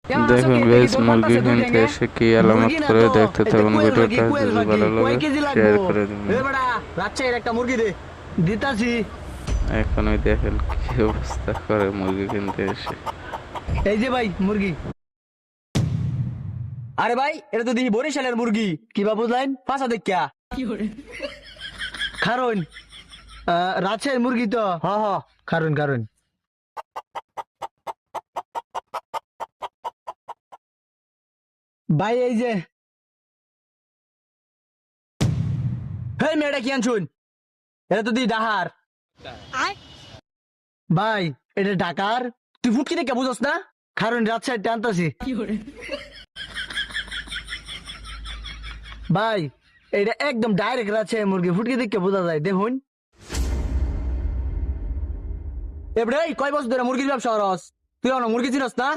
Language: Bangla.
দেখুন গাইস, মুরগি কিনতে এসে কি আলামত করে দেখতে থাকুন ভিডিওটা। যদি ভালো লাগে শেয়ার করে দিবেন। রাজশাহীর একটা মুরগি দে দিতাছি। এখন ওই দেখেন কি অবস্থা করে মুরগি কিনতে এসে। এই যে ভাই মুরগি। আরে ভাই এটা তো দেখি বরিশালের মুরগি, কি বা বুঝলেন পাশা দেখা কারণ রাজশাহীর মুরগি তো। হ হ কারণ কারণ ভাই এই যে হেই মেয়েটা কি আনছুন, এটা তো দি ডাহার। ভাই এটা ঢাকার, তুই ফুটকি দেখে বুঝস না? কারণ রাজশাহী টানতাছি ভাই, এটা একদম ডাইরেক্ট রাজশাহী মুরগি, ফুটকি দেখে বোঝা যায়। দেখুন এবারে কয় বছর ধরে মুরগির ব্যবসা করস, তুই মুরগি চিনস না?